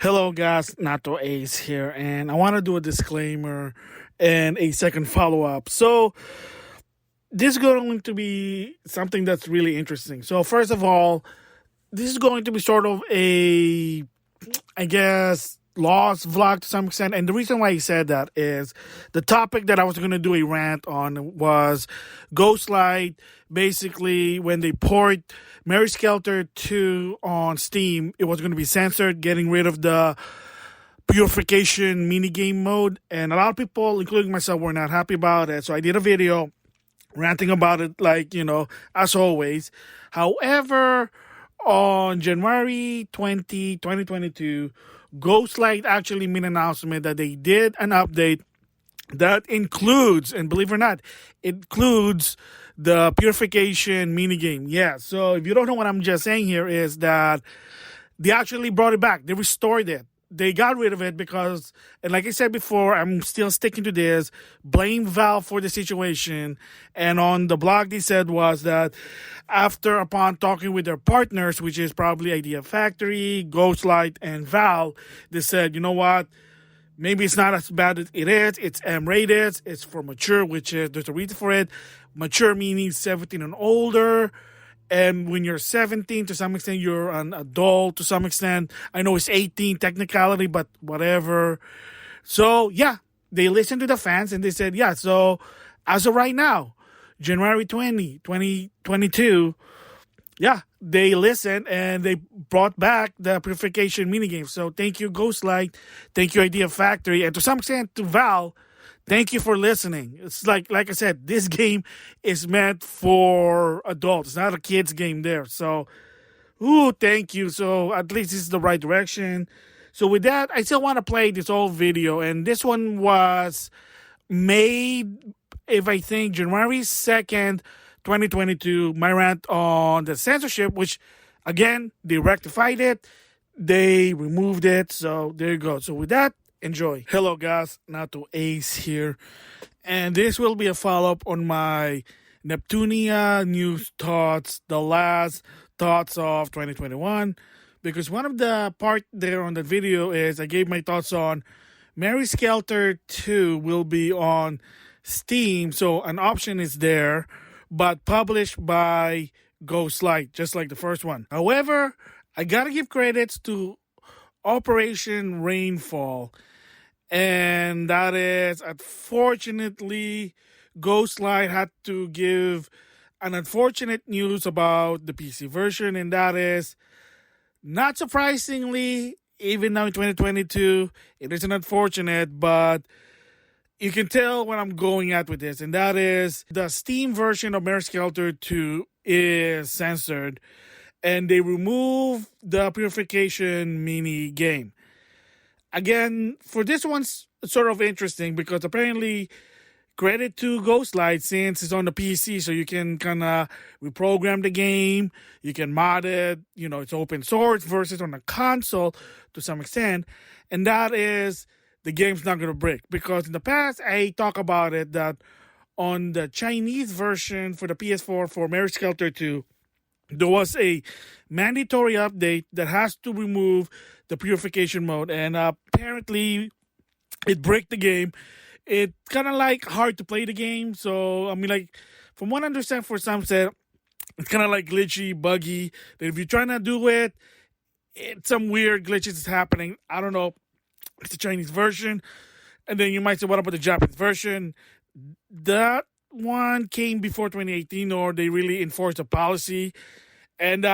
Hello, guys. NautoAce here, and I want to do a disclaimer and a second follow up. So, this is going to be something that's really interesting. So, first of all, this is going to be sort of a, I guess, lost vlog to some extent. And the reason why he said that is the topic that I was going to do a rant on was Ghostlight. Basically, when they port Mary Skelter 2 on Steam, it was going to be censored, getting rid of the Purification minigame mode. And a lot of people, including myself, were not happy about it. So I did a video ranting about it, as always. However, on January 2022, Ghostlight actually made an announcement that they did an update that includes, and believe it or not, includes the Purification minigame. Yeah, so if you don't know what I'm just saying here is that they actually brought it back. They restored it. They got rid of it because, and like I said before, I'm still sticking to this, blame Valve for the situation. And on the blog they said was that upon talking with their partners, which is probably Idea Factory, Ghostlight, and Valve, they said, you know what, maybe it's not as bad as it is. It's M-rated. It's for mature, which is, there's a reason for it. Mature meaning 17 and older. And when you're 17, to some extent, you're an adult to some extent. I know it's 18 technicality, but whatever. So, yeah, they listened to the fans and they said, yeah, so as of right now, January 2022, yeah, they listened and they brought back the Purification minigame. So thank you, Ghostlight. Thank you, Idea Factory. And to some extent, to Val, thank you for listening. It's like I said, this game is meant for adults. It's not a kid's game there. So, thank you. So at least this is the right direction. So with that, I still want to play this old video. And this one was made, if I think, January 2nd, 2022. My rant on the censorship, which, again, they rectified it. They removed it. So there you go. So with that, enjoy. Hello, guys. NautoAce here. And this will be a follow-up on my Neptunia news thoughts, the last thoughts of 2021. Because one of the part there on the video is I gave my thoughts on Mary Skelter 2 will be on Steam. So an option is there, but published by Ghostlight, just like the first one. However, I gotta give credits to Operation Rainfall. And that is, unfortunately, Ghostlight had to give an unfortunate news about the PC version. And that is, not surprisingly, even now in 2022, it is an unfortunate, but you can tell what I'm going at with this. And that is, the Steam version of Mary Skelter 2 is censored. And they remove the Purification mini game. Again, for this one's sort of interesting because apparently, credit to Ghostlight since it's on the PC, so you can kind of reprogram the game, you can mod it, it's open source versus on the console to some extent. And that is, the game's not going to break. Because in the past, I talk about it that on the Chinese version for the PS4 for Mary Skelter 2, there was a mandatory update that has to remove the Purification mode. And apparently, it broke the game. It's kind of like hard to play the game. So, I mean, from what I understand, for some said, it's kind of like glitchy, buggy. That if you're trying to do it, some weird glitches is happening. I don't know. It's the Chinese version. And then you might say, what about the Japanese version? That one came before 2018, or they really enforced a policy. And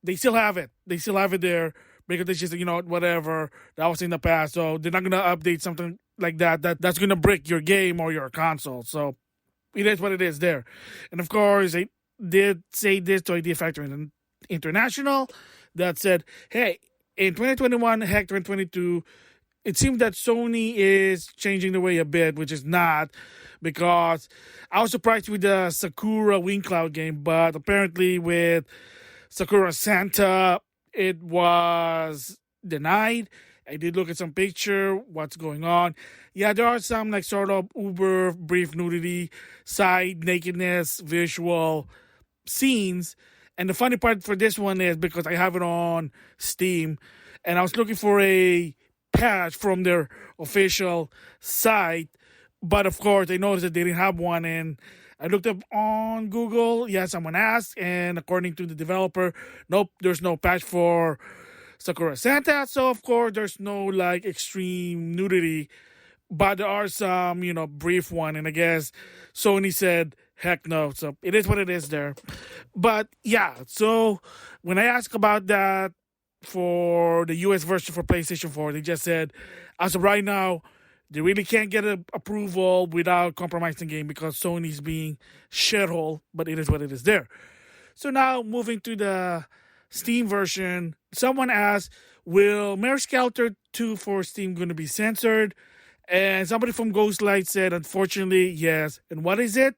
they still have it. They still have it there because they just, whatever. That was in the past. So they're not going to update something like that's going to break your game or your console. So it is what it is there. And of course, they did say this to Idea Factory International that said, hey, in 2021, 2022, it seems that Sony is changing the way a bit, which is not, because I was surprised with the Sakura Wing Cloud game, but apparently with Sakura Santa, it was denied. I did look at some picture, what's going on. Yeah, there are some sort of uber brief nudity, side nakedness, visual scenes. And the funny part for this one is because I have it on Steam, and I was looking for a patch from their official site, but of course I noticed that they didn't have one, and I looked up on Google. Yeah, someone asked, and according to the developer, nope, there's no patch for Sakura Santa. So of course there's no like extreme nudity, but there are some, brief one, and I guess Sony said heck no. So it is what it is there. But yeah, so when I asked about that for the US version for PlayStation 4, they just said as of right now they really can't get approval without compromising the game because Sony's being shithole, but it is what it is there. So now moving to the Steam version, someone asked, will Mary Skelter 2 for Steam going to be censored? And somebody from Ghostlight said, unfortunately, yes. And what is it?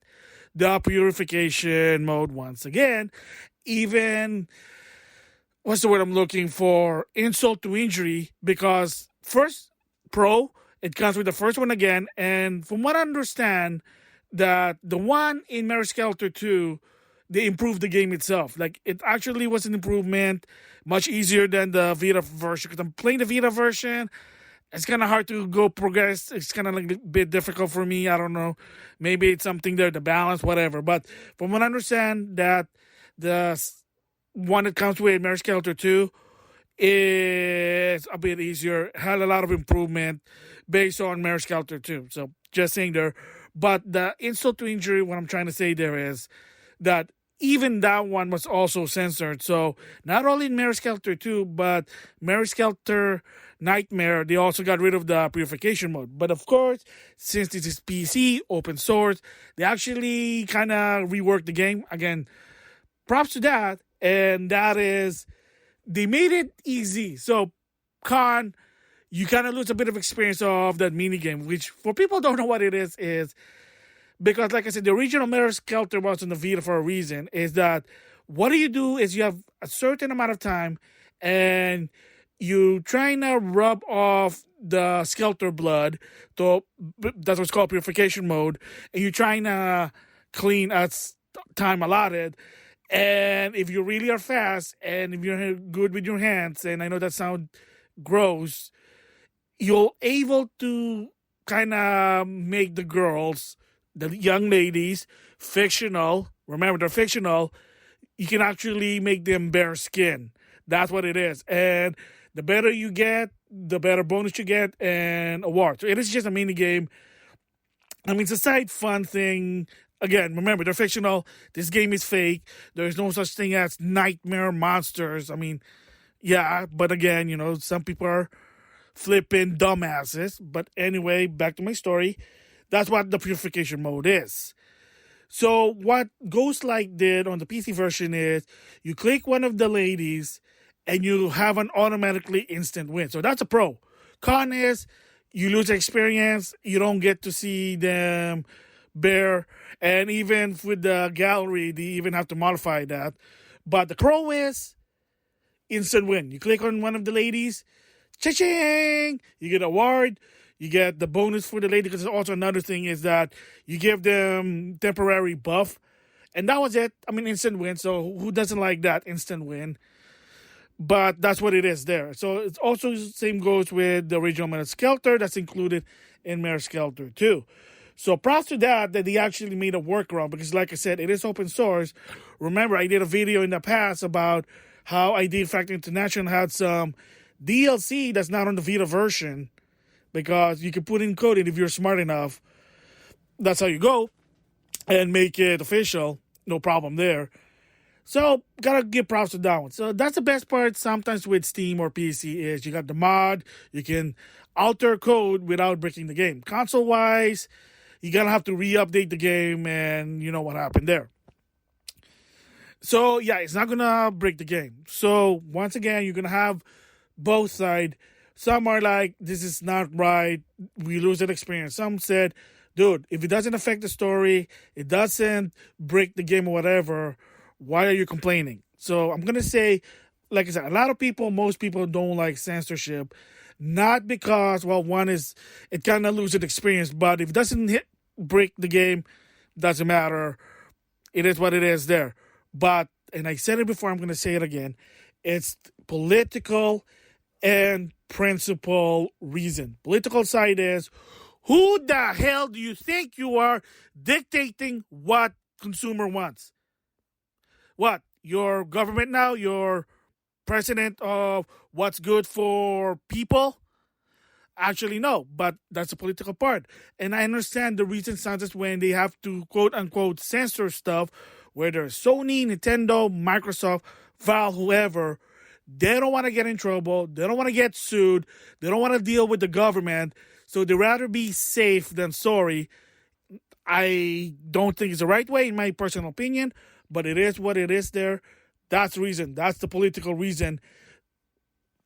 The Purification Mode once again. Even, what's the word I'm looking for? Insult to injury, because first, Pro, it comes with the first one again. And from what I understand, that the one in Mary Skelter 2, they improved the game itself. Like, it actually was an improvement, much easier than the Vita version. Because I'm playing the Vita version, it's kind of hard to go progress. It's kind of like a bit difficult for me. I don't know. Maybe it's something there, the balance, whatever. But from what I understand, that the one that comes with Mary Skelter 2 is a bit easier, had a lot of improvement based on Mary Skelter 2. So just saying there. But the insult to injury, what I'm trying to say there is that even that one was also censored. So not only in Mary Skelter 2, but Mary Skelter Nightmare, they also got rid of the Purification Mode. But of course, since this is PC, open source, they actually kind of reworked the game. Again, props to that. And that is, they made it easy. So, you kind of lose a bit of experience of that mini game, which for people who don't know what it is because, like I said, the original Mary Skelter was on the Vita for a reason, is that what do is you have a certain amount of time and you trying to rub off the Skelter blood. That's what's called Purification Mode. And you're trying to clean as time allotted. And if you really are fast and if you're good with your hands, and I know that sounds gross, you're able to kind of make the girls, the young ladies, fictional. Remember, they're fictional. You can actually make them bare skin. That's what it is. And the better you get, the better bonus you get and award. So it is just a mini game. I mean, it's a side fun thing. Again, remember, they're fictional. This game is fake. There's no such thing as nightmare monsters. I mean, yeah, but again, some people are flipping dumbasses. But anyway, back to my story. That's what the Purification Mode is. So what Ghostlight did on the PC version is you click one of the ladies and you have an automatically instant win. So that's a pro. Con is you lose experience. You don't get to see them bare. And even with the gallery, they even have to modify that. But the pro is instant win. You click on one of the ladies, cha-ching! You get an award. You get the bonus for the lady, because also another thing is that you give them temporary buff. And that was it. I mean, instant win. So who doesn't like that instant win? But that's what it is there. So it's also the same goes with the original Mary Skelter that's included in Mary Skelter 2. So props to that they actually made a workaround, because like I said, it is open source. Remember, I did a video in the past about how ID Factor International had some DLC that's not on the Vita version, because you can put in code, and if you're smart enough, that's how you go and make it official. No problem there. So, gotta give props to that one. So, that's the best part sometimes with Steam or PC is you got the mod, you can alter code without breaking the game. Console-wise, you're gonna have to re-update the game, and you know what happened there. So, yeah, it's not gonna break the game. So, once again, you're gonna have both sides. Some are like, this is not right, we lose that experience. Some said, dude, if it doesn't affect the story, it doesn't break the game or whatever, why are you complaining? So I'm going to say, like I said, a lot of people, most people don't like censorship. Not because, well, one is, it kind of loses experience, but if it doesn't break the game, doesn't matter. It is what it is there. But, and I said it before, I'm going to say it again, it's political and principle reason. Political side is, who the hell do you think you are dictating what consumer wants? What? Your government now? Your president of what's good for people? Actually, no, but that's the political part. And I understand the reason sometimes when they have to quote unquote censor stuff, whether Sony, Nintendo, Microsoft, Valve, whoever, they don't want to get in trouble. They don't want to get sued. They don't want to deal with the government. So they rather be safe than sorry. I don't think it's the right way, in my personal opinion, but it is what it is there. That's the reason. That's the political reason.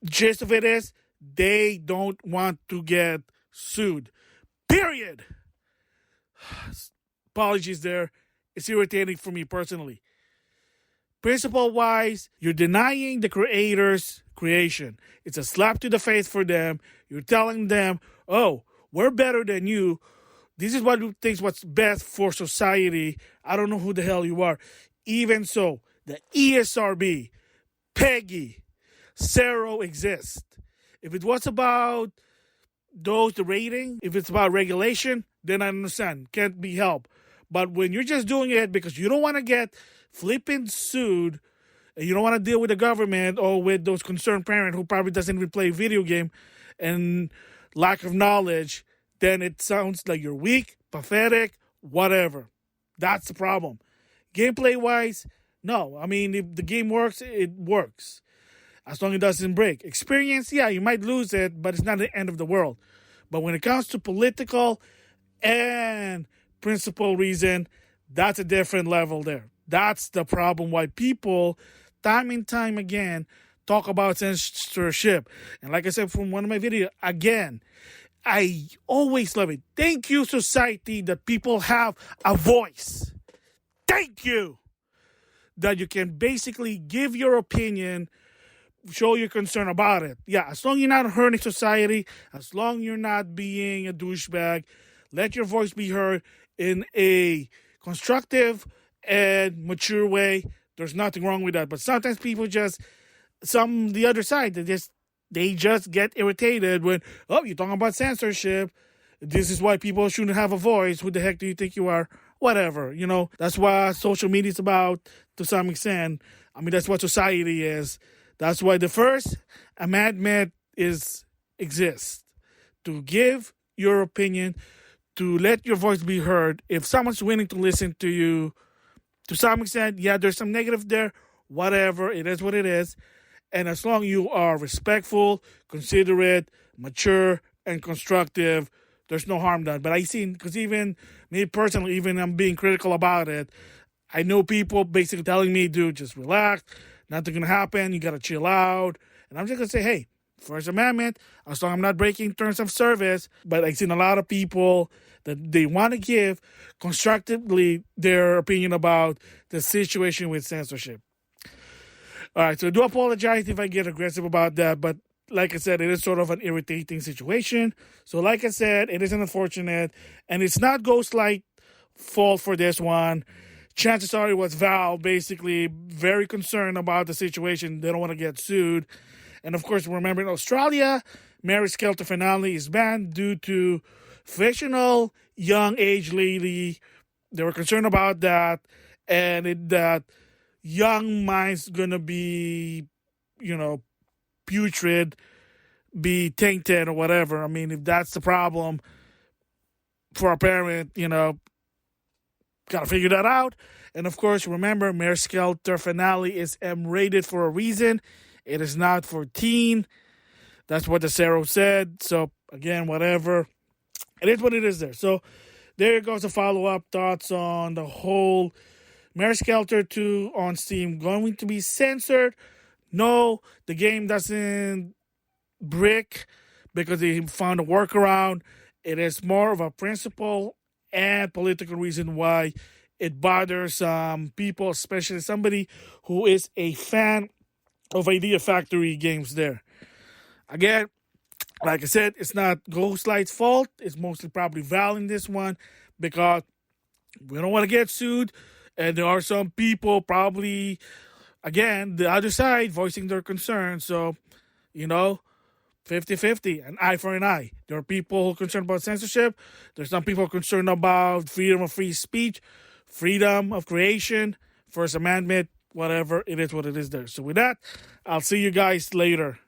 Gist of it is, they don't want to get sued. Period. Apologies there. It's irritating for me personally. Principle-wise, you're denying the creator's creation. It's a slap to the face for them. You're telling them, oh, we're better than you. This is what we think what's best for society. I don't know who the hell you are. Even so, the ESRB, PEGI, CERO exist. If it was about the rating, if it's about regulation, then I understand. Can't be helped. But when you're just doing it because you don't want to get flipping sued, and you don't want to deal with the government or with those concerned parent who probably doesn't even play a video game and lack of knowledge, then it sounds like you're weak, pathetic, whatever. That's the problem. Gameplay-wise, no. I mean, if the game works, it works. As long as it doesn't break. Experience, yeah, you might lose it, but it's not the end of the world. But when it comes to political and principle reason, that's a different level there. That's the problem why people, time and time again, talk about censorship. And like I said from one of my videos, again, I always love it. Thank you, society, that people have a voice. Thank you. That you can basically give your opinion, show your concern about it. Yeah, as long as you're not hurting society, as long as you're not being a douchebag, let your voice be heard in a constructive and mature way. There's nothing wrong with that. But sometimes people the other side, they just get irritated when, oh, you're talking about censorship. This is why people shouldn't have a voice. Who the heck do you think you are? Whatever, That's what social media is about to some extent. I mean, that's what society is. That's why the first amendment exists. To give your opinion, to let your voice be heard. If someone's willing to listen to you, to some extent, yeah, there's some negative there. Whatever, it is what it is. And as long as you are respectful, considerate, mature, and constructive, there's no harm done. But I see, because even me personally, even I'm being critical about it, I know people basically telling me, dude, just relax. Nothing going to happen. You got to chill out. And I'm just going to say, hey, First Amendment, as long as I'm not breaking terms of service. But I've seen a lot of people that they want to give constructively their opinion about the situation with censorship. All right, so I do apologize if I get aggressive about that, but like I said, it is sort of an irritating situation. So like I said, it is unfortunate, and it's not Ghostlight fault for this one. Chances are it was Valve basically very concerned about the situation. They don't want to get sued. And of course, remember in Australia, Mary Skelter finale is banned due to fictional young age lady. They were concerned about that, and that young minds gonna be, putrid, be tainted or whatever. I mean, if that's the problem for a parent, gotta figure that out. And of course, remember, Mary Skelter finale is M-rated for a reason. It is not for teen. That's what the CERO said. So again, whatever. It is what it is there. So there goes the follow-up thoughts on the whole Mary Skelter 2 on Steam going to be censored. No, the game doesn't brick because they found a workaround. It is more of a principle and political reason why it bothers people, especially somebody who is a fan of Idea Factory games there. Again, like I said, it's not Ghostlight's fault. It's mostly probably Val in this one because we don't want to get sued. And there are some people probably, again, the other side voicing their concerns. So, 50-50, an eye for an eye. There are people who are concerned about censorship. There's some people concerned about freedom of free speech, freedom of creation, First Amendment, whatever. It is what it is there. So with that, I'll see you guys later.